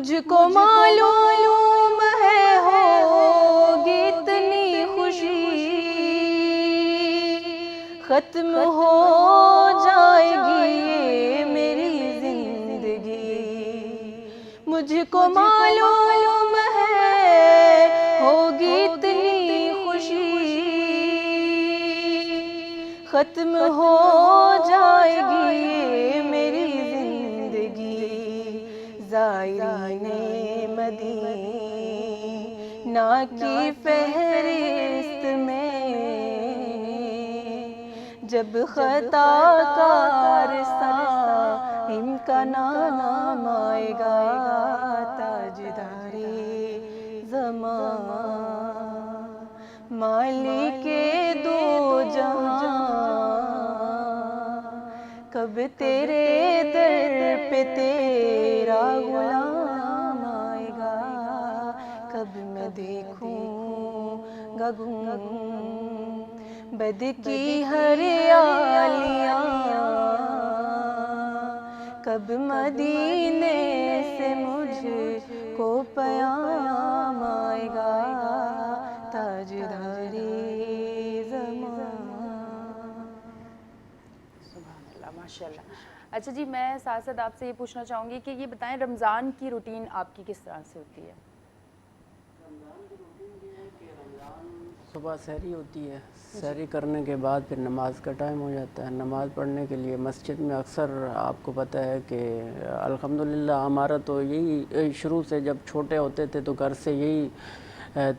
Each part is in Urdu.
مجھ کو معلوم ہے ہوگی اتنی خوشی، ختم ہو جائے گی یہ میری زندگی، مجھ کو معلوم ہے ہوگی اتنی خوشی، ختم ہو جائے گی یہ میری زندگی، زائرین مدینہ کی فہرست میں جب خطا کار سائم کا نام آئے گا، تاجدارِ زمان مالک دو جہاں، کب تیرے در پہ تیرا غلام آئے گا، کب میں دیکھوں گا گنبد کی ہریالیاں، کب مدینے سے مجھ کو پیام آئے گا، تاجدارِ زمان۔ سبحان اللہ، ماشاء اللہ۔ اچھا جی، میں ساتھ ساتھ آپ سے یہ پوچھنا چاہوں گی کہ یہ بتائیں رمضان کی روٹین آپ کی کس طرح سے ہوتی ہے؟ صبح سحری ہوتی ہے، سحری کرنے کے بعد پھر نماز کا ٹائم ہو جاتا ہے، نماز پڑھنے کے لیے مسجد میں اکثر آپ کو پتہ ہے کہ الحمدللہ ہمارا تو یہی شروع سے جب چھوٹے ہوتے تھے تو گھر سے یہی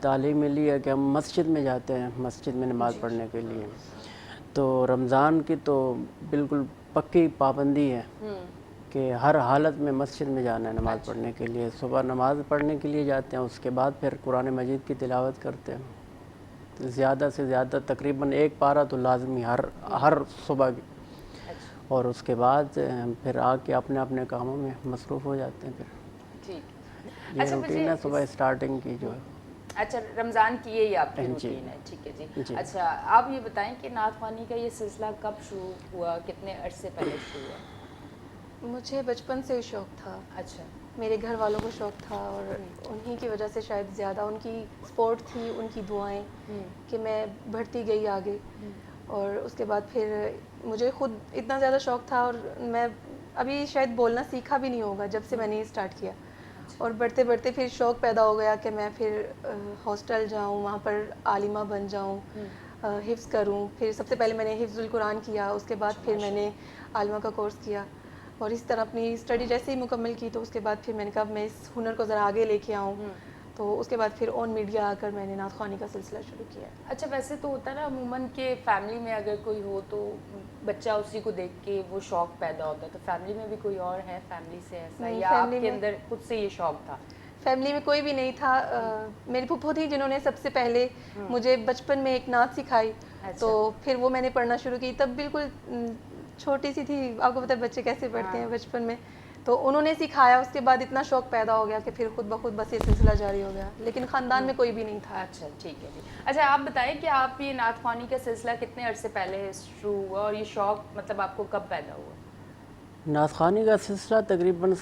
تعلیم ملی ہے کہ ہم مسجد میں جاتے ہیں، مسجد میں نماز پڑھنے کے لیے۔ تو رمضان کی تو بالکل پکی پابندی ہے کہ ہر حالت میں مسجد میں جانا ہے نماز پڑھنے کے لیے، صبح نماز پڑھنے کے لیے جاتے ہیں، اس کے بعد پھر قرآن مجید کی تلاوت کرتے ہیں، زیادہ سے زیادہ تقریباً ایک پارہ تو لازمی ہر صبح کی، اور اس کے بعد پھر آ کے اپنے اپنے کاموں میں مصروف ہو جاتے ہیں۔ پھر یہ روٹین ہے صبح اسٹارٹنگ کی جو ہے۔ اچھا، رمضان کی یہی آپ کی روٹین ہے، ٹھیک ہے جی۔ اچھا، آپ یہ بتائیں کہ نعت خوانی کا یہ سلسلہ کب شروع ہوا، کتنے عرصے پہلے شروع ہوا؟ مجھے بچپن سے ہی شوق تھا، اچھا، میرے گھر والوں کو شوق تھا، اور انہی کی وجہ سے شاید زیادہ ان کی سپورٹ تھی، ان کی دعائیں کہ میں بڑھتی گئی آگے، اور اس کے بعد پھر مجھے خود اتنا زیادہ شوق تھا، اور میں ابھی شاید بولنا سیکھا بھی نہیں ہوگا جب سے میں نے یہ اسٹارٹ کیا، اور بڑھتے بڑھتے پھر شوق پیدا ہو گیا کہ میں پھر ہاسٹل جاؤں، وہاں پر عالمہ بن جاؤں، حفظ کروں۔ پھر سب سے پہلے میں نے حفظ القرآن کیا، اس کے بعد پھر میں نے عالمہ کا کورس کیا، اور اس طرح اپنی اسٹڈی جیسے ہی مکمل کی تو اس کے بعد پھر میں نے کہا میں اس ہنر کو ذرا آگے لے کے آؤں، تو اس کے بعد پھر آن میڈیا آ کر میں نے نعت خوانی کا سلسلہ شروع کیا۔ اچھا، ویسے تو ہوتا ہے نا عموماً کہ فیملی میں اگر کوئی ہو تو بچہ اسی کو دیکھ کے وہ شوق پیدا ہوتا ہے، تو فیملی میں بھی کوئی اور ہے فیملی سے ایسا، یا آپ کے اندر خود سے یہ شوق تھا؟ فیملی میں کوئی بھی نہیں تھا، میری پھپھو تھی جنہوں نے سب سے پہلے مجھے بچپن میں ایک نعت سکھائی، تو پھر وہ میں نے پڑھنا شروع کی، تب بالکل چھوٹی سی تھی، آپ کو پتہ ہے بچے کیسے پڑھتے ہیں بچپن میں، تو انہوں نے سکھایا، اس کے بعد اتنا شوق پیدا ہو گیا کہ پھر خود بخود بس یہ سلسلہ جاری ہو گیا، لیکن خاندان میں کوئی بھی نہیں تھا۔ اچھا، ٹھیک ہے جی۔ اچھا، آپ بتائیں کہ آپ یہ نعت خوانی کا سلسلہ کتنے عرصے پہلے شروع ہوا، اور یہ شوق مطلب آپ کو کب پیدا ہوا؟ نعت خوانی کا سلسلہ تقریباً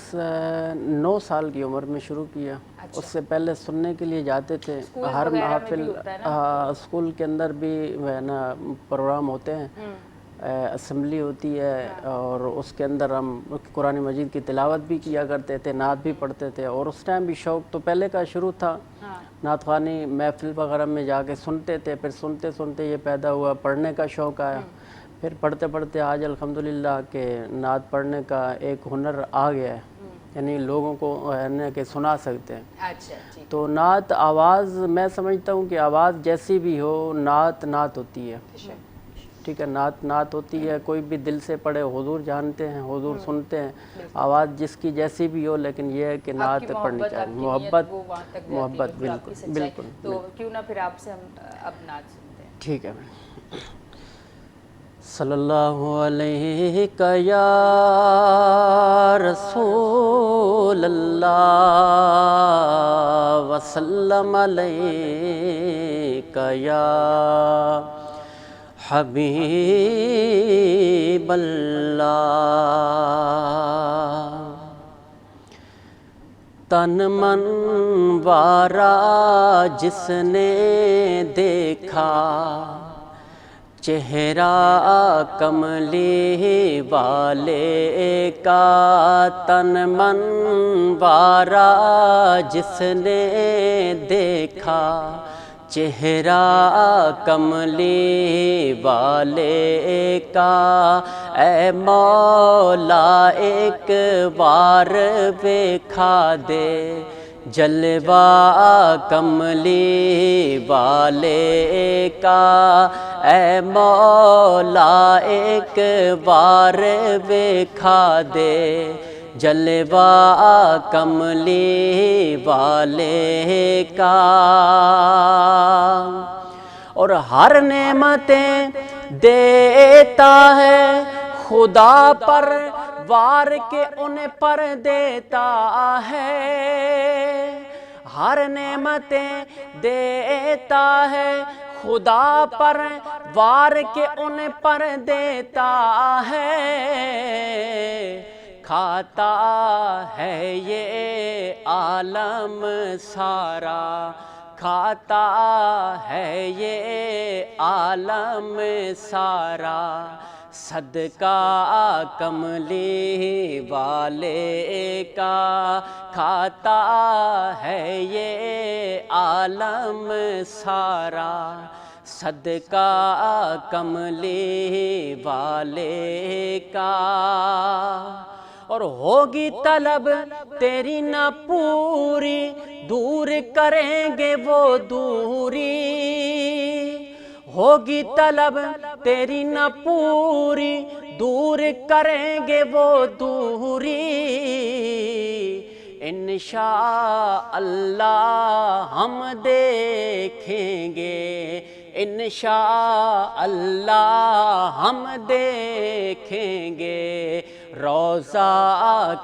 9 سال کی عمر میں شروع کیا، اس سے پہلے سننے کے لیے جاتے تھے، ہر محفل اسکول کے اندر بھی نا پروگرام ہوتے ہیں، اسمبلی ہوتی ہے، اور اس کے اندر ہم قرآن مجید کی تلاوت بھی کیا کرتے تھے، نعت بھی پڑھتے تھے، اور اس ٹائم بھی شوق تو پہلے کا شروع تھا، نعت خوانی محفل وغیرہ میں جا کے سنتے تھے، پھر سنتے سنتے یہ پیدا ہوا، پڑھنے کا شوق آیا، پھر پڑھتے پڑھتے آج الحمدللہ کہ نعت پڑھنے کا ایک ہنر آ گیا ہے، یعنی لوگوں کو کہ سنا سکتے ہیں۔ اچھا، تو نعت آواز، میں سمجھتا ہوں کہ آواز جیسی بھی ہو، نعت نعت ہوتی ہے، ٹھیک ہے، نعت نعت ہوتی ہے، کوئی بھی دل سے پڑھے، حضور جانتے ہیں، حضور سنتے ہیں، آواز جس کی جیسی بھی ہو، لیکن یہ ہے کہ نعت پڑھنی چاہیے، محبت بالکل بالکل۔ تو کیوں نہ پھر آپ سے ہم اب نعت سنتے ہیں؟ ٹھیک ہے۔ صلی اللہ علیہ یا رسول اللہ وسلم علیہ یا حبیب اللہ، تن من وارا جس نے دیکھا چہرہ کملی والے کا، تن من وارا جس نے دیکھا چہرہ کملی والے کا، اے مولا ایک بار ویکھا دے جلوہ کملی والے کا، اے مولا ایک بار ویکھا دے جلوہ کملی والے کا۔ اور ہر نعمتیں دیتا ہے خدا پر وار کے ان پر دیتا ہے، ہر نعمتیں دیتا ہے خدا پر وار کے ان پر دیتا ہے، کھاتا ہے یہ عالم سارا، کھاتا ہے یہ عالم سارا، صدقہ کملی والے کا، کھاتا ہے یہ عالم سارا، صدقہ کملی والے کا۔ اور ہوگی طلب تیری نہ پوری، دور کریں گے وہ دوری، ہوگی طلب تیری نہ پوری، دور کریں گے وہ دوری، انشاءاللہ ہم دیکھیں گے، انشاءاللہ ہم دیکھیں گے روضہ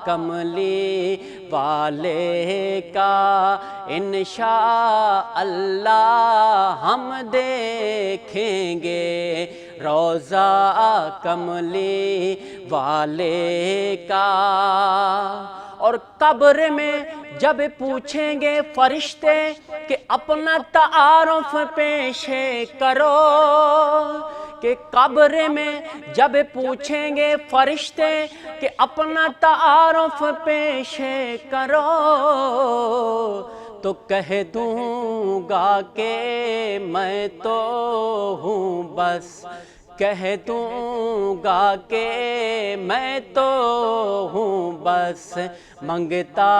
کملی والے کا، انشاءاللہ ہم دیکھیں گے روضہ کملی والے کا۔ اور قبر میں جب پوچھیں گے فرشتے کہ اپنا تعارف پیش کرو، کہ قبر میں جب پوچھیں گے فرشتے کہ اپنا تعارف پیش کرو، تو کہہ دوں گا کہ میں تو ہوں بس، کہہ دوں گا کہ میں تو ہوں بس منگتا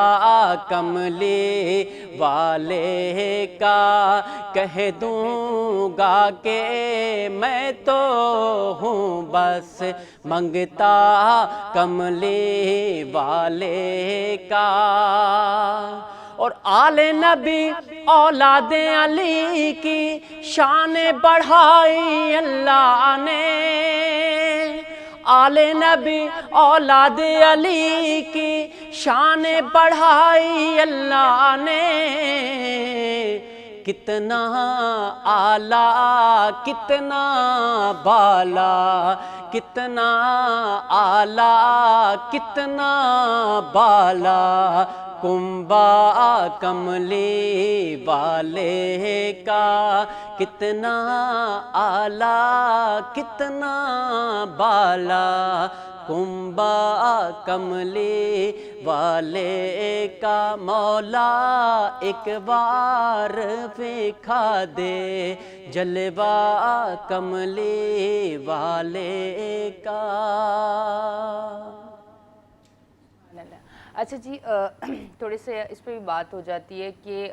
کملی والے کا، کہہ دوں گا کہ میں تو ہوں بس منگتا کملی والے کا۔ اور آل نبی اولاد علی کی شان بڑھائی اللہ نے، آل نبی اولاد علی کی شان بڑھائی اللہ نے، کتنا اعلیٰ کتنا بالا، کتنا اعلیٰ کتنا بالا کنبہ کملی والے کا، کتنا اعلیٰ کتنا بالا کنبہ کملی والے کا، مولا ایک بار ویکھا دے جلوہ کملی والے کا۔ اچھا جی، تھوڑے سے اس پہ بھی بات ہو جاتی ہے کہ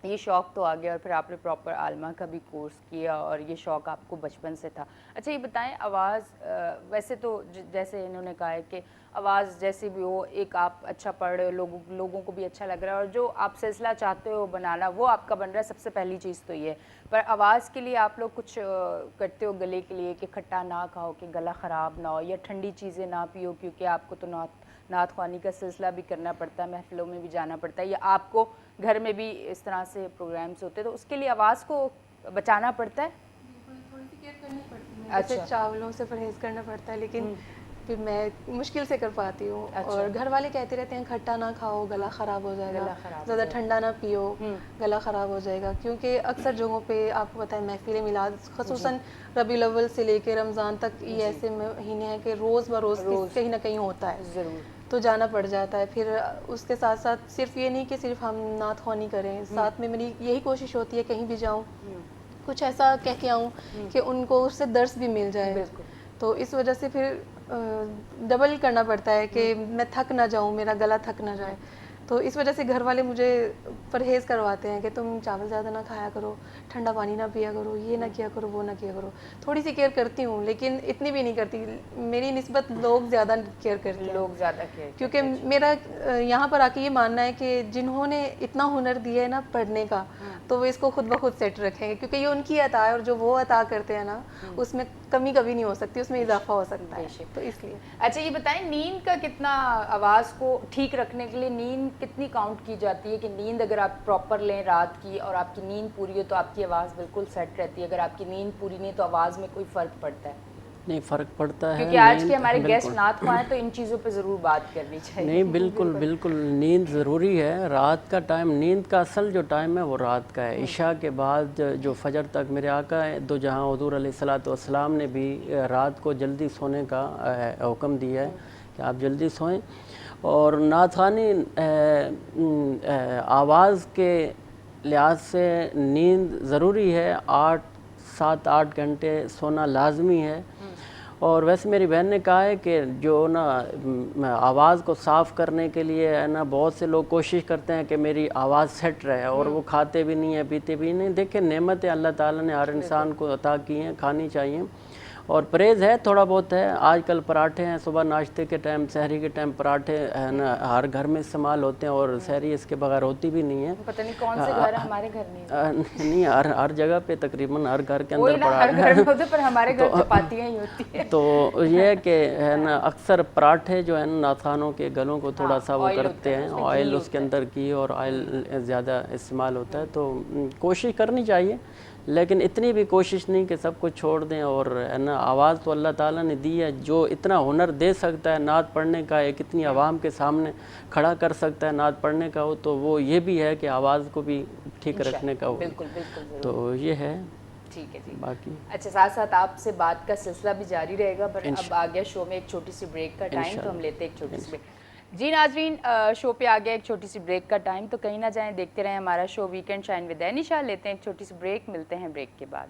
یہ شوق تو آ گیا اور پھر آپ نے پراپر عالمہ کا بھی کورس کیا اور یہ شوق آپ کو بچپن سے تھا۔ اچھا یہ بتائیں، آواز ویسے تو جیسے انہوں نے کہا ہے کہ آواز جیسی بھی ہو، ایک آپ اچھا پڑھ رہے ہو، لوگوں کو بھی اچھا لگ رہا ہے، اور جو آپ سلسلہ چاہتے ہو بنانا وہ آپ کا بن رہا ہے، سب سے پہلی چیز تو یہ ہے۔ پر آواز کے لیے آپ لوگ کچھ کرتے ہو گلے کے لیے کہ کھٹا نہ کھاؤ کہ گلا خراب نہ ہو، یا ٹھنڈی چیزیں نہ پیو کیونکہ آپ کو تو نعت خوانی کا سلسلہ بھی کرنا پڑتا ہے، محفلوں میں بھی جانا پڑتا ہے، یا آپ کو گھر میں بھی اس طرح سے پروگرامز ہوتے ہیں، تو اس کے لیے آواز کو بچانا پڑتا ہے؟ تھوڑی سی کیئر کرنی پڑتی ہے، جیسے چاولوں سے پرہیز کرنا پڑتا ہے، لیکن پھر میں مشکل سے کر پاتی ہوں. اور گھر والے کہتے رہتے ہیں کھٹا نہ کھاؤ, گلا خراب ہو جائے گا, زیادہ ٹھنڈا نہ پیو, گلا خراب ہو جائے گا. کیونکہ اکثر جگہوں پہ آپ کو پتہ ہے محفل میلاد خصوصاً ربیع الاول سے لے کے رمضان تک یہ ایسے مہینے ہیں کہ روز بروز کہیں نہ کہیں ہوتا ہے, ضرور تو جانا پڑ جاتا ہے. پھر اس کے ساتھ ساتھ صرف یہ نہیں کہ صرف ہم نعت خوانی کریں, ساتھ میں میری یہی کوشش ہوتی ہے کہیں بھی جاؤں کچھ ایسا کہہ کے آؤں کہ ان کو اس سے درس بھی مل جائے. تو اس وجہ سے پھر ڈبل کرنا پڑتا ہے کہ میں تھک نہ جاؤں, میرا گلا تھک نہ جائے. تو اس وجہ سے گھر والے مجھے پرہیز کرواتے ہیں کہ تم چاول زیادہ نہ کھایا کرو, ٹھنڈا پانی نہ پیا کرو, یہ نہ کیا کرو, وہ نہ کیا کرو. تھوڑی سی کیئر کرتی ہوں لیکن اتنی بھی نہیں کرتی, میری نسبت لوگ زیادہ کیئر کرتے ہیں, لوگ زیادہ کیئر, کیونکہ میرا یہاں پر آ کے یہ ماننا ہے کہ جنہوں نے اتنا ہنر دیا ہے نا پڑھنے کا, تو وہ اس کو خود بخود سیٹ رکھیں گے, کیونکہ یہ ان کی عطا ہے, اور جو وہ عطا کرتے ہیں نا اس میں کمی کبھی نہیں ہو سکتی, اس میں اضافہ ہو سکتا ہے. تو اس لیے اچھا یہ بتائیں نیند کا کتنا, آواز کو ٹھیک رکھنے کے لیے نیند کتنی کاؤنٹ کی جاتی ہے, کہ نیند اگر آپ پراپر لیں رات کی اور آپ کی نیند پوری ہو تو آپ کی آواز بالکل سیٹ رہتی ہے, اگر آپ کی نیند پوری نہیں تو آواز میں کوئی فرق پڑتا ہے؟ نہیں فرق پڑتا ہے, کیونکہ آج کے ہمارے گیسٹ نعت خواہ ہیں تو ان چیزوں پہ ضرور بات کرنی چاہیے. نہیں بالکل بالکل نیند ضروری ہے. رات کا ٹائم, نیند کا اصل جو ٹائم ہے وہ رات کا ہے. عشاء کے بعد جو فجر تک, میرے آقا دو جہاں حضور علیہ الصلوۃ والسلام نے بھی رات کو جلدی سونے کا حکم دیا ہے کہ آپ جلدی سوئیں. اور نعت خوانی آواز کے لحاظ سے نیند ضروری ہے, 7-8 گھنٹے سونا لازمی ہے. اور ویسے میری بہن نے کہا ہے کہ جو نا آواز کو صاف کرنے کے لیے ہے نا, بہت سے لوگ کوشش کرتے ہیں کہ میری آواز سیٹ رہے, اور وہ کھاتے بھی نہیں ہیں پیتے بھی نہیں. دیکھیں نعمتیں اللہ تعالیٰ نے ہر انسان کو عطا کی ہیں, کھانی چاہیے. اور پرہیز ہے تھوڑا بہت ہے. آج کل پراٹھے ہیں, صبح ناشتے کے ٹائم, سحری کے ٹائم پراٹھے ہے نا ہر گھر میں استعمال ہوتے ہیں, اور سحری اس کے بغیر ہوتی بھی نہیں ہے. پتہ نہیں کون سے گھر ہے, ہمارے گھر نہیں ہر جگہ پہ تقریباً ہر گھر کے اندر ہر گھر میں ہوتے, پر ہمارے گھر چپاتیاں ہی ہوتی ہیں. تو یہ ہے کہ ہے نا اکثر پراٹھے جو ہے نا نعت خوانوں کے گلوں کو تھوڑا سا وہ کرتے ہیں, آئل اس کے اندر کی, اور آئل زیادہ استعمال ہوتا ہے. تو کوشش کرنی چاہیے, لیکن اتنی بھی کوشش نہیں کہ سب کچھ چھوڑ دیں. اور ہے نا آواز تو اللہ تعالیٰ نے دی ہے, جو اتنا ہنر دے سکتا ہے نعت پڑھنے کا, ایک اتنی عوام کے سامنے کھڑا کر سکتا ہے نعت پڑھنے کا, تو وہ یہ بھی ہے کہ آواز کو بھی ٹھیک رکھنے کا ہو. بالکل بالکل, تو یہ ہے. ٹھیک ہے جی. باقی اچھا ساتھ ساتھ آپ سے بات کا سلسلہ بھی جاری رہے گا, پر اب آ گیا شو میں ایک چھوٹی سی بریک کا ٹائم, تو ہم لیتے ہیں ایک چھوٹی سی بریک. جی ناظرین, شو پہ آ گیا ایک چھوٹی سی بریک کا ٹائم, تو کہیں نہ جائیں, دیکھتے رہیں ہمارا شو ویکینڈ شائن ود اینشا. لیتے ہیں ایک چھوٹی سی بریک, ملتے ہیں بریک کے بعد.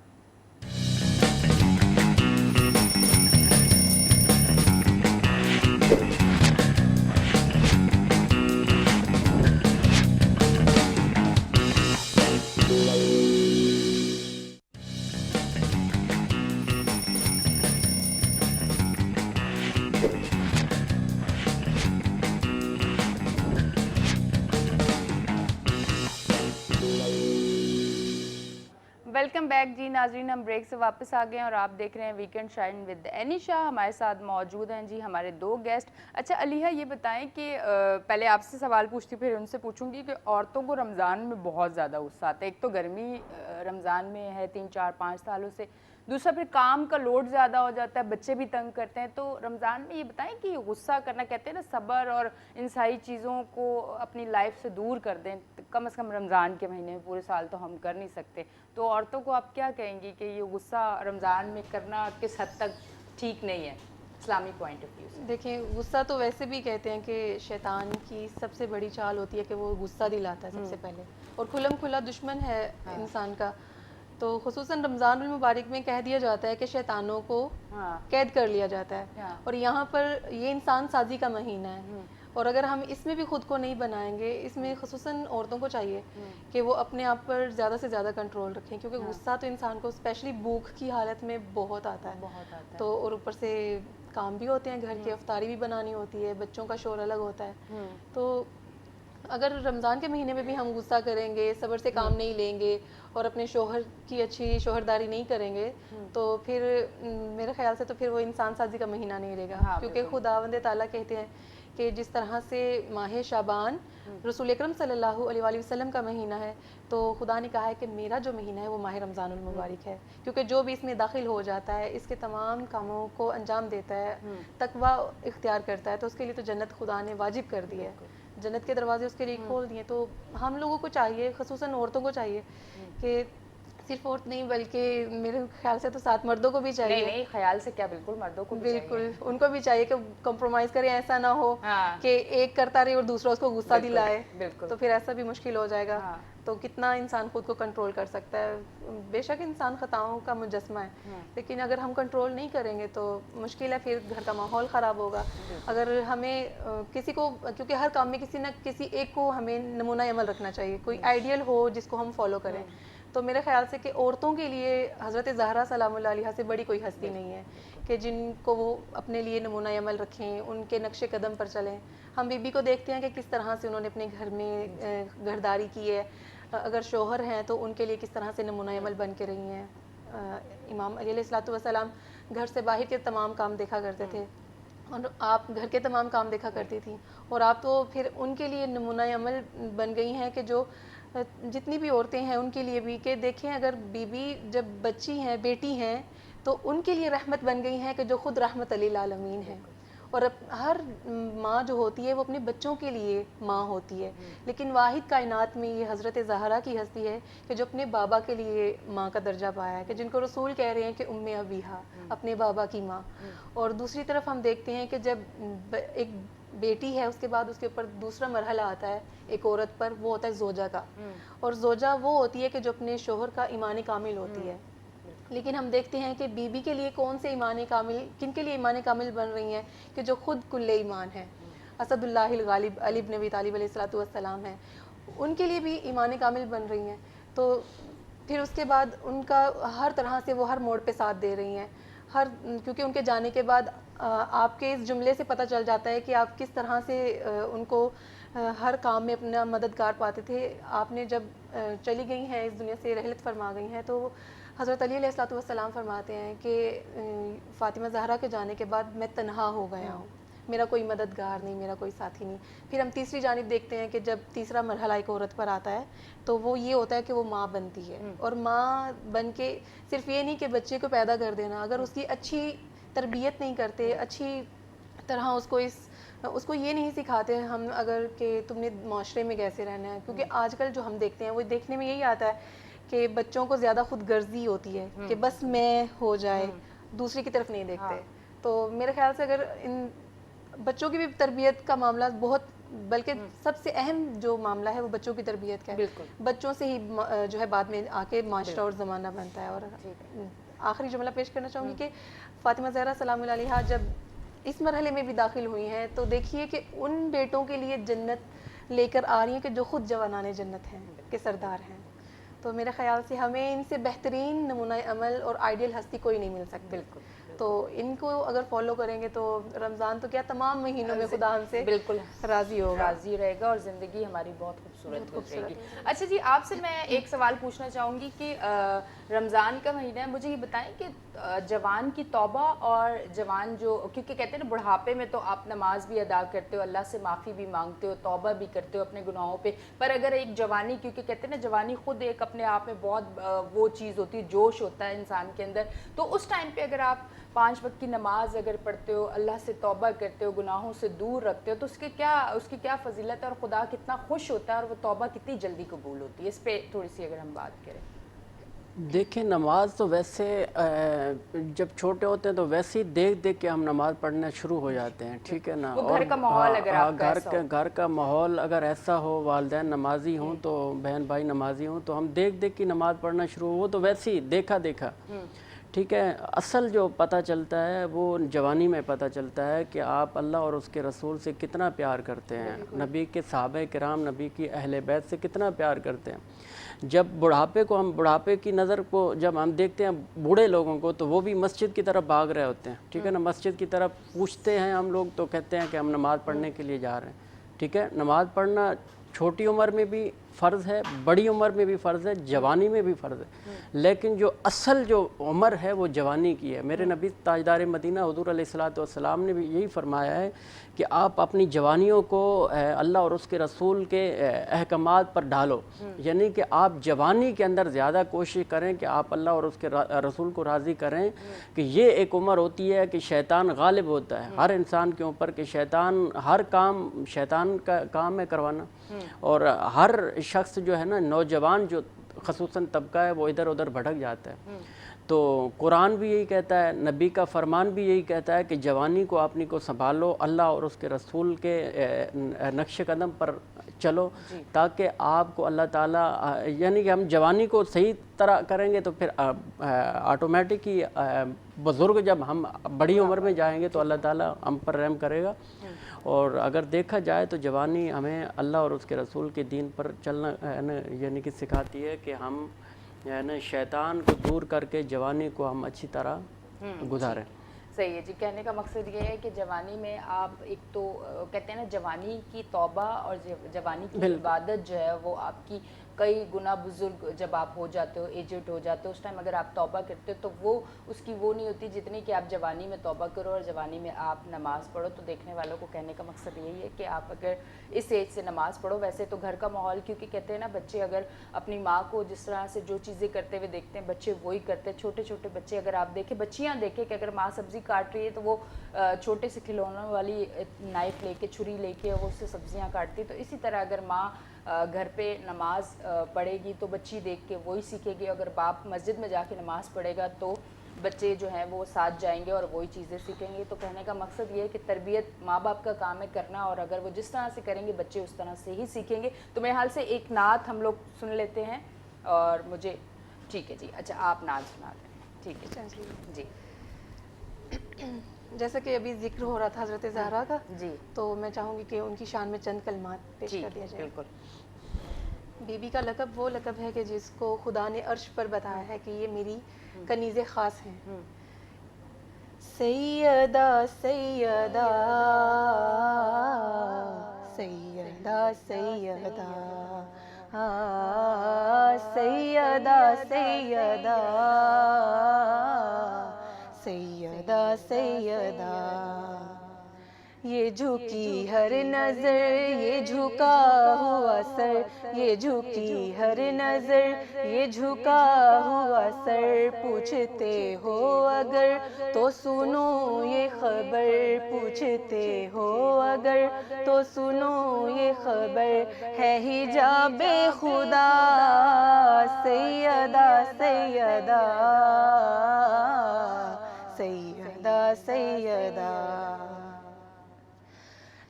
ویلکم بیک جی ناظرین, ہم بریک سے واپس آ گئے ہیں اور آپ دیکھ رہے ہیں ویکینڈ شائن ود اینشا. ہمارے ساتھ موجود ہیں جی ہمارے دو گیسٹ. اچھا علیحہ یہ بتائیں کہ پہلے آپ سے سوال پوچھتی پھر ان سے پوچھوں گی کہ عورتوں کو رمضان میں بہت زیادہ غصہ آتا ہے. ایک تو گرمی رمضان میں ہے 3-4-5 سالوں سے, دوسرا پھر کام کا لوڈ زیادہ ہو جاتا ہے, بچے بھی تنگ کرتے ہیں. تو رمضان میں یہ بتائیں کہ غصہ کرنا, کہتے ہیں نا صبر اور ان ساری چیزوں کو اپنی لائف سے دور کر دیں, کم از کم رمضان کے مہینے میں, پورے سال تو ہم کر نہیں سکتے. تو عورتوں کو آپ کیا کہیں گی کہ یہ غصہ رمضان میں کرنا کس حد تک ٹھیک نہیں ہے اسلامی پوائنٹ آف ویو سے؟ دیکھیں غصہ تو ویسے بھی کہتے ہیں کہ شیطان کی سب سے بڑی چال ہوتی ہے کہ وہ غصہ دلاتا ہے سب سے پہلے, اور کھلم کھلا دشمن ہے انسان کا. تو خصوصاً رمضان المبارک میں کہہ دیا جاتا ہے کہ شیطانوں کو قید کر لیا جاتا ہے, اور یہاں پر یہ انسان سازی کا مہینہ ہے. اور اگر ہم اس میں بھی خود کو نہیں بنائیں گے, اس میں خصوصاً عورتوں کو چاہیے کہ وہ اپنے آپ پر زیادہ سے زیادہ کنٹرول رکھیں, کیونکہ غصہ تو انسان کو اسپیشلی بھوک کی حالت میں بہت آتا ہے. تو اور اوپر سے کام بھی ہوتے ہیں گھر کی, افطاری بھی بنانی ہوتی ہے, بچوں کا شور الگ ہوتا ہے. تو اگر رمضان کے مہینے میں بھی ہم غصہ کریں گے, صبر سے کام نہیں لیں گے اور اپنے شوہر کی اچھی شوہرداری نہیں کریں گے, تو پھر میرے خیال سے تو پھر وہ انسان سازی کا مہینہ نہیں رہے گا. کیونکہ خداوند تعالیٰ کہتے ہیں کہ جس طرح سے ماہ شعبان رسول اکرم صلی اللہ علیہ وآلہ وسلم کا مہینہ ہے, تو خدا نے کہا ہے کہ میرا جو مہینہ ہے وہ ماہ رمضان المبارک ہے, کیونکہ جو بھی اس میں داخل ہو جاتا ہے اس کے تمام کاموں کو انجام دیتا ہے, تقوی اختیار کرتا ہے, تو اس کے لیے تو جنت خدا نے واجب کر دی ہے, جنت کے دروازے اس کے لیے کھول دیے. تو ہم لوگوں کو چاہیے, خصوصاً عورتوں کو چاہیے کہ صرف عورت نہیں بلکہ میرے خیال سے تو ساتھ مردوں کو بھی چاہیے. نہیں خیال سے کیا, بالکل مردوں کو بھی بالکل ان کو بھی چاہیے کہ کمپرومائز کریں, ایسا نہ ہو کہ ایک کرتا رہے اور دوسرا اس کو غصہ دلائے, تو پھر ایسا بھی مشکل ہو جائے گا. تو کتنا انسان خود کو کنٹرول کر سکتا ہے. بے شک انسان خطاؤں کا مجسمہ ہے, لیکن اگر ہم کنٹرول نہیں کریں گے تو مشکل ہے, پھر گھر کا ماحول خراب ہوگا. اگر ہمیں کسی کو, کیونکہ ہر کام میں کسی نہ کسی ایک کو ہمیں نمونہ عمل رکھنا چاہیے, کوئی آئیڈیل ہو جس کو ہم فالو کریں. تو میرے خیال سے کہ عورتوں کے لیے حضرت زہرا سلام اللہ علیہا سے بڑی کوئی ہستی نہیں ہے کہ جن کو وہ اپنے لیے نمونہ عمل رکھیں, ان کے نقش قدم پر چلیں. ہم بی بی کو دیکھتے ہیں کہ کس طرح سے انہوں نے اپنے گھر میں گھرداری کی ہے, اگر شوہر ہیں تو ان کے لیے کس طرح سے نمونہ عمل بن کے رہی ہیں. امام علی علیہ الصلوۃ والسلام گھر سے باہر کے تمام کام دیکھا کرتے تھے اور آپ گھر کے تمام کام دیکھا کرتی تھیں, اور آپ تو پھر ان کے لیے نمونہ عمل بن گئی ہیں کہ جو جتنی بھی عورتیں ہیں ان کے لیے بھی, کہ دیکھیں اگر بیوی جب بچی ہیں, بیٹی ہیں, تو ان کے لیے رحمت بن گئی ہیں کہ جو خود رحمت للعالمین ہے. اور ہر ماں جو ہوتی ہے وہ اپنے بچوں کے لیے ماں ہوتی ہے, لیکن واحد کائنات میں یہ حضرت زہرا کی ہستی ہے کہ جو اپنے بابا کے لیے ماں کا درجہ پایا ہے, کہ جن کو رسول کہہ رہے ہیں کہ ام ابیہا, اپنے بابا کی ماں. اور دوسری طرف ہم دیکھتے ہیں کہ جب ایک بیٹی ہے اس کے بعد اس کے اوپر دوسرا مرحلہ آتا ہے ایک عورت پر, وہ ہوتا ہے زوجہ کا. اور زوجہ وہ ہوتی ہے کہ جو اپنے شوہر کا ایمان کامل ہوتی ہے. لیکن ہم دیکھتے ہیں کہ بی بی کے لیے کون سے ایمان کامل, کن کے لیے ایمان کامل بن رہی ہیں, کہ جو خود کل ایمان ہے, اسد اللہ الغالب علی بن ابی طالب علیہ الصلوۃ والسلام ہیں, ان کے لیے بھی ایمان کامل بن رہی ہیں. تو پھر اس کے بعد ان کا ہر طرح سے وہ ہر موڑ پہ ساتھ دے رہی ہیں, کیونکہ ان کے جانے کے بعد آپ کے اس جملے سے پتہ چل جاتا ہے کہ آپ کس طرح سے ان کو ہر کام میں اپنا مددگار پاتے تھے. آپ نے جب چلی گئی ہیں اس دنیا سے, رحلت فرما گئی ہیں, تو حضرت علی علیہ الصلوۃ والسلام فرماتے ہیں کہ فاطمہ زہرا کے جانے کے بعد میں تنہا ہو گیا ہوں, میرا کوئی مددگار نہیں, میرا کوئی ساتھی نہیں. پھر ہم تیسری جانب دیکھتے ہیں کہ جب تیسرا مرحلہ ایک عورت پر آتا ہے تو وہ یہ ہوتا ہے کہ وہ ماں بنتی ہے, اور ماں بن کے صرف یہ نہیں کہ بچے کو پیدا کر دینا, اگر اس کی اچھی تربیت نہیں کرتے, اچھی طرح اس کو یہ نہیں سکھاتے ہم اگر کہ تم نے معاشرے میں کیسے رہنا ہے. کیونکہ آج کل جو ہم دیکھتے ہیں وہ دیکھنے میں یہی آتا ہے کہ بچوں کو زیادہ خود غرضی ہوتی ہے کہ بس میں ہو جائے, دوسرے کی طرف نہیں دیکھتے. تو میرے خیال سے اگر ان بچوں کی بھی تربیت کا معاملہ بہت, بلکہ سب سے اہم جو معاملہ ہے وہ بچوں کی تربیت کا ہے. بچوں سے ہی جو ہے بعد میں آ کے معاشرہ اور زمانہ بنتا ہے. اور آخری جملہ پیش کرنا چاہوں گی کہ فاطمہ زہرا سلام اللہ علیہا جب اس مرحلے میں بھی داخل ہوئی ہیں تو دیکھیے کہ ان بیٹوں کے لیے جنت لے کر آ رہی ہیں کہ جو خود جوانان جنت ہیں, کے سردار ہیں. تو میرے خیال سے ہمیں ان سے بہترین نمونہ عمل اور آئیڈیل ہستی کوئی نہیں مل سکتی. بالکل. تو ان کو اگر فالو کریں گے تو رمضان تو کیا تمام مہینوں میں خدا ہم سے بالکل راضی ہوگا, راضی رہے گا, اور زندگی ہماری بہت خوبصورت ہو جائے گی. اچھا جی, آپ سے میں ایک سوال پوچھنا چاہوں گی کہ رمضان کا مہینہ ہے, مجھے یہ بتائیں کہ جوان کی توبہ اور جوان جو, کیونکہ کہتے ہیں نا بڑھاپے میں تو آپ نماز بھی ادا کرتے ہو, اللہ سے معافی بھی مانگتے ہو, توبہ بھی کرتے ہو اپنے گناہوں پہ, پر اگر ایک جوانی, کیونکہ کہتے ہیں نا جوانی خود ایک اپنے آپ میں بہت وہ چیز ہوتی ہے, جوش ہوتا ہے انسان کے اندر, تو اس ٹائم پہ اگر آپ 5 وقت کی نماز اگر پڑھتے ہو, اللہ سے توبہ کرتے ہو, گناہوں سے دور رکھتے ہو, تو اس کی کیا فضیلت ہے, اور خدا کتنا خوش ہوتا ہے, اور وہ توبہ کتنی جلدی قبول ہوتی ہے, اس پہ تھوڑی سی اگر ہم بات کریں. دیکھیں نماز تو ویسے جب چھوٹے ہوتے ہیں تو ویسے ہی دیکھ دیکھ کے ہم نماز پڑھنا شروع ہو جاتے ہیں, ٹھیک ہے نا. وہ گھر کا ماحول اگر آپ کا ایسا ہو, گھر کا ماحول اگر ایسا ہو, والدین نمازی ہوں تو بہن بھائی نمازی ہوں تو ہم دیکھ دیکھ کے نماز پڑھنا شروع ہو, وہ تو ویسے ہی دیکھا دیکھا, ٹھیک ہے. اصل جو پتہ چلتا ہے وہ جوانی میں پتہ چلتا ہے کہ آپ اللہ اور اس کے رسول سے کتنا پیار کرتے ہیں, نبی کے صحابہ کرام, نبی کی اہل بیت سے کتنا پیار کرتے ہیں. جب بڑھاپے کی نظر کو جب ہم دیکھتے ہیں بوڑھے لوگوں کو, تو وہ بھی مسجد کی طرف بھاگ رہے ہوتے ہیں, ٹھیک ہے نا. مسجد کی طرف پوچھتے ہیں ہم لوگ تو کہتے ہیں کہ ہم نماز پڑھنے کے لیے جا رہے ہیں, ٹھیک ہے. نماز پڑھنا چھوٹی عمر میں بھی فرض ہے، بڑی عمر میں بھی فرض ہے، جوانی میں بھی فرض ہے، لیکن جو اصل جو عمر ہے وہ جوانی کی ہے۔ میرے نبی تاجدار مدینہ حضور علیہ الصلوۃ والسلام نے بھی یہی فرمایا ہے کہ آپ اپنی جوانیوں کو اللہ اور اس کے رسول کے احکامات پر ڈھالو، یعنی کہ آپ جوانی کے اندر زیادہ کوشش کریں کہ آپ اللہ اور اس کے رسول کو راضی کریں، کہ یہ ایک عمر ہوتی ہے کہ شیطان غالب ہوتا ہے ہر انسان کے اوپر، کہ شیطان ہر کام شیطان کا کام ہے کروانا، اور ہر شخص جو ہے نا نوجوان جو خصوصاً طبقہ ہے وہ ادھر ادھر بھٹک جاتا ہے۔ تو قرآن بھی یہی کہتا ہے، نبی کا فرمان بھی یہی کہتا ہے کہ جوانی کو اپنی کو سنبھالو، اللہ اور اس کے رسول کے نقش قدم پر چلو، تاکہ آپ کو اللہ تعالیٰ، یعنی کہ ہم جوانی کو صحیح طرح کریں گے تو پھر آٹومیٹک ہی بزرگ جب ہم بڑی عمر میں جائیں گے تو اللہ تعالیٰ ہم پر رحم کرے گا۔ اور اگر دیکھا جائے تو جوانی ہمیں اللہ اور اس کے رسول کے دین پر چلنا یعنی کہ سکھاتی ہے کہ ہم یعنی شیطان کو دور کر کے جوانی کو ہم اچھی طرح گزاریں۔ صحیح ہے جی، کہنے کا مقصد یہ ہے کہ جوانی میں آپ ایک تو کہتے ہیں نا جوانی کی توبہ اور جوانی کی عبادت جو ہے وہ آپ کی کئی گنا بزرگ جب آپ ہو جاتے ہو، ایجڈ ہو جاتے ہو، اس ٹائم اگر آپ توبہ کرتے ہو تو وہ اس کی وہ نہیں ہوتی جتنی کہ آپ جوانی میں توبہ کرو اور جوانی میں آپ نماز پڑھو۔ تو دیکھنے والوں کو کہنے کا مقصد یہی ہے کہ آپ اگر اس ایج سے نماز پڑھو، ویسے تو گھر کا ماحول، کیونکہ کہتے ہیں نا بچے اگر اپنی ماں کو جس طرح سے جو چیزیں کرتے ہوئے دیکھتے ہیں بچے وہی کرتے ہیں۔ چھوٹے چھوٹے بچے اگر آپ دیکھیں، بچیاں دیکھیں کہ اگر ماں سبزی کاٹ رہی ہے تو وہ چھوٹے سے کھلونوں والی نائف لے کے، چھری لے کے وہ اس سے سبزیاں کاٹتی، تو اسی طرح اگر ماں گھر پہ نماز پڑھے گی تو بچی دیکھ کے وہی سیکھے گی، اگر باپ مسجد میں جا کے نماز پڑھے گا تو بچے جو ہیں وہ ساتھ جائیں گے اور وہی چیزیں سیکھیں گے۔ تو کہنے کا مقصد یہ ہے کہ تربیت ماں باپ کا کام ہے کرنا، اور اگر وہ جس طرح سے کریں گے بچے اس طرح سے ہی سیکھیں گے۔ تو میرے حال سے ایک نعت ہم لوگ سن لیتے ہیں، اور مجھے ٹھیک ہے جی، اچھا آپ نعت سنا دیں، ٹھیک ہے جی۔ جیسا کہ ابھی ذکر ہو رہا تھا حضرت زہرا کا، جی تو میں چاہوں گی کہ ان کی شان میں چند کلمات پیش کر دیا جائے۔ بالکل۔ بی بی کا لقب وہ لقب ہے کہ جس کو خدا نے عرش پر بتایا ہے کہ یہ میری کنیز خاص ہیں۔ سیدہ سیدہ سیدہ سیدہ سیدہ سیدہ سیدہ سیدہ، یہ جھکی ہر نظر، یہ جھکا ہوا سر، یہ جھکی ہر نظر، یہ جھکا ہوا سر، پوچھتے ہو اگر تو سنو یہ خبر، پوچھتے ہو اگر تو سنو یہ خبر، ہے حجاب خدا سیدہ سیدہ سیدہ سیدہ،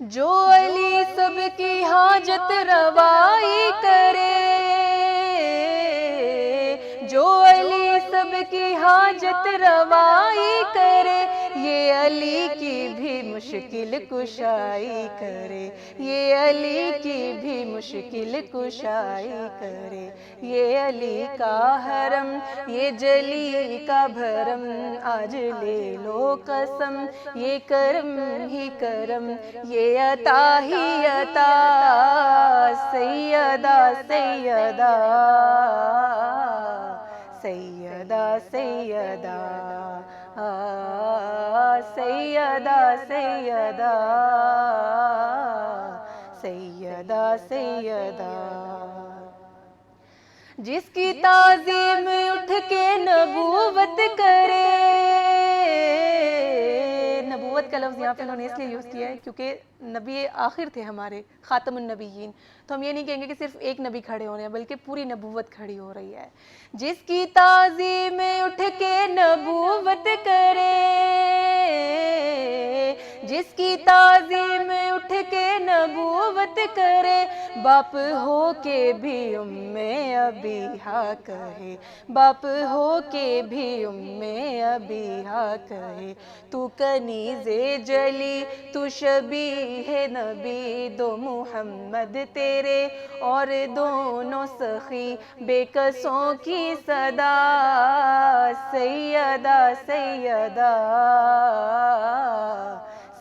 جو علی سب کی حاجت روائی کرے، جو علی سب کی حاجت روائی کرے، یہ علی کی بھی مشکل کشائی کرے، یہ علی کی بھی مشکل کشائی کرے، یہ علی کا حرم، یہ جلی کا بھرم، آج لے لو قسم، یہ کرم ہی کرم، یہ عطا ہی عطا، سیدہ سیدہ سیدہ سیدہ سیدہ سیدہ سیدہ سیدہ، جس کی تعظیم اٹھ کے نبوت کرے، نبوت کا لفظ یہاں پہ انہوں نے اس لیے یوز کیا ہے کیونکہ نبی آخر تھے ہمارے، خاتم النبیین، تو ہم یہ نہیں کہیں گے کہ صرف ایک نبی کھڑے ہو رہے ہیں بلکہ پوری نبوت کھڑی ہو رہی ہے۔ جس کی تعظیم اٹھ کے نبوت کرے، جس کی تعظیم اٹھ کے نبوت کرے، باپ ہو کے بھی ام ابیہا کہے، باپ ہو کے بھی ام ابیہا کہے، تو کنیز جلی تو شبیہ نبی، دو محمد تیرے اور دونوں سخی بے کسوں کی صدا، سیدہ سیدہ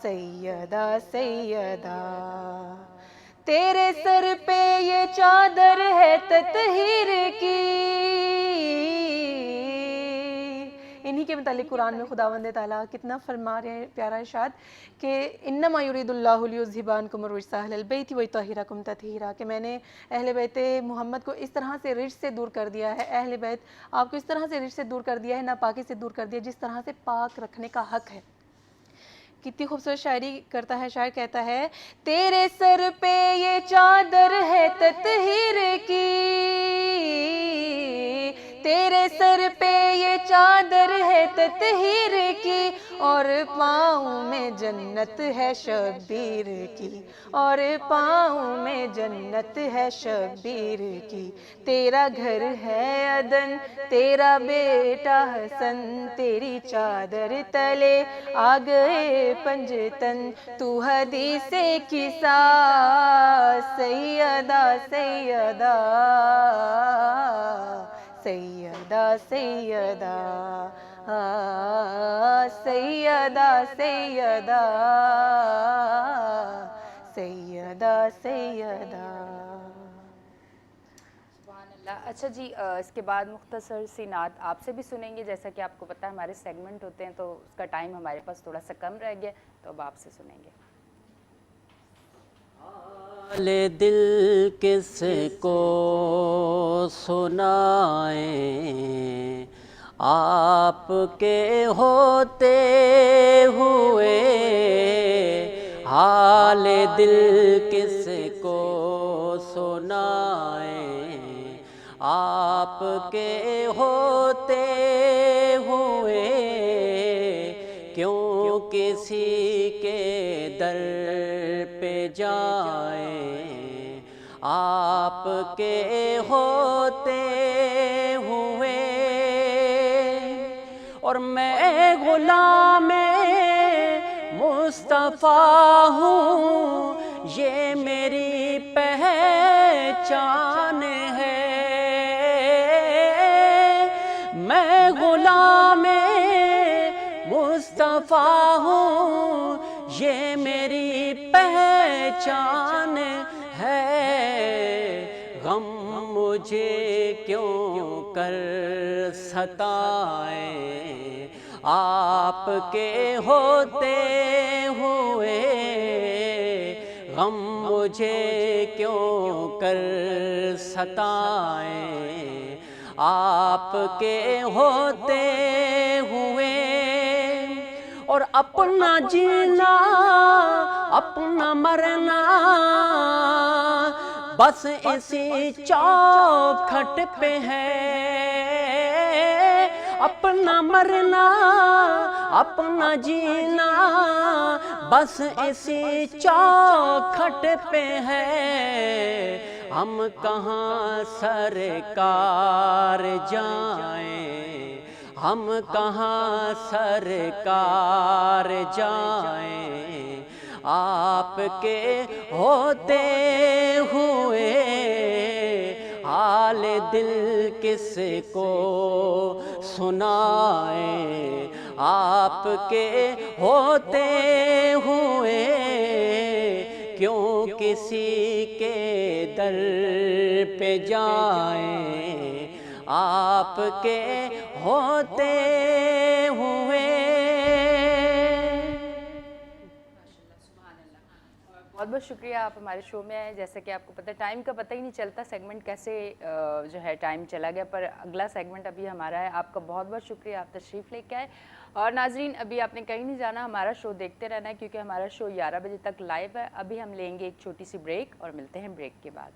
سیدہ سیدہ، تیرے سر پہ یہ چادر ہے تطہیر کی. انہی کے متعلق قرآن میں خداوند تعالیٰ کتنا فرما رہے ہیں پیارا ارشاد کہ انما یرید اللہ لیذھب عنکم الرجس اہل البیت ویطہرکم تطہیرا، کہ میں نے اہل بیت محمد کو اس طرح سے رجس سے دور کر دیا ہے، اہل بیت آپ کو اس طرح سے رجس سے دور کر دیا ہے، ناپاکی سے دور کر دیا جس طرح سے پاک رکھنے کا حق ہے. کتنی خوبصورت شاعری کرتا ہے شاعر، کہتا ہے تیرے سر پہ یہ چادر ہے تطہیر کی، تیرے سر پہ یہ چادر ہے تطہیر کی، اور پاؤں میں جنت ہے شبیر کی، اور پاؤں میں جنت ہے شبیر کی. تیرا گھر ہے عدن تیرا بیٹا حسن، تیری چادر تلے آ گئے پنجتن، تو حدیث کسا سیدہ سیدہ سیدہ سیدہ سیدہ سیدہ سیدہ سیدہ. اچھا جی، اس کے بعد مختصر سی نعت آپ سے بھی سنیں گے. جیسا کہ آپ کو پتہ ہے ہمارے سیگمنٹ ہوتے ہیں تو اس کا ٹائم ہمارے پاس تھوڑا سا کم رہ گیا، تو اب آپ سے سنیں گے. حال دل کس کو سنائیں، آپ کے ہوتے ہوئے، حال دل کس کو سنائیں، آپ کے ہوتے ہوئے، کیوں کسی کے در پہ جائیں، آپ کے ہوتے ہوئے. اور میں غلام مصطفیٰ ہوں، یہ میری پہچان ہے. میں غلام مصطفیٰ ہوں، یہ میری پہچان ہے. غم مجھے کیوں کر ستائیں، آپ کے ہوتے ہوئے. غم مجھے کیوں کر ستائیں، آپ کے ہوتے ہوئے. اور اپنا جینا اپنا مرنا بس اسی چوکھٹ پہ ہے. اپنا مرنا اپنا جینا بس اسی چوکھٹ پہ ہے. ہم کہاں سرکار جائیں، ہم کہاں سرکار جائیں، آپ کے ہوتے ہوئے. حال دل کس کو سنائیں، آپ کے ہوتے ہوئے، کیوں کسی کے در پہ جائیں، آپ کے ہوتے ہوئے. بہت بہت شکریہ آپ ہمارے شو میں آئے. جیسا کہ آپ کو پتہ ہے ٹائم کا پتہ ہی نہیں چلتا سیگمنٹ کیسے جو ہے ٹائم چلا گیا، پر اگلا سیگمنٹ ابھی ہمارا ہے. آپ کا بہت بہت شکریہ، آپ تشریف لے کے آئے. اور ناظرین ابھی آپ نے کہیں نہیں جانا، ہمارا شو دیکھتے رہنا ہے کیونکہ ہمارا شو 11 بجے تک لائیو ہے. ابھی ہم لیں گے ایک چھوٹی سی بریک اور ملتے ہیں بریک کے بعد.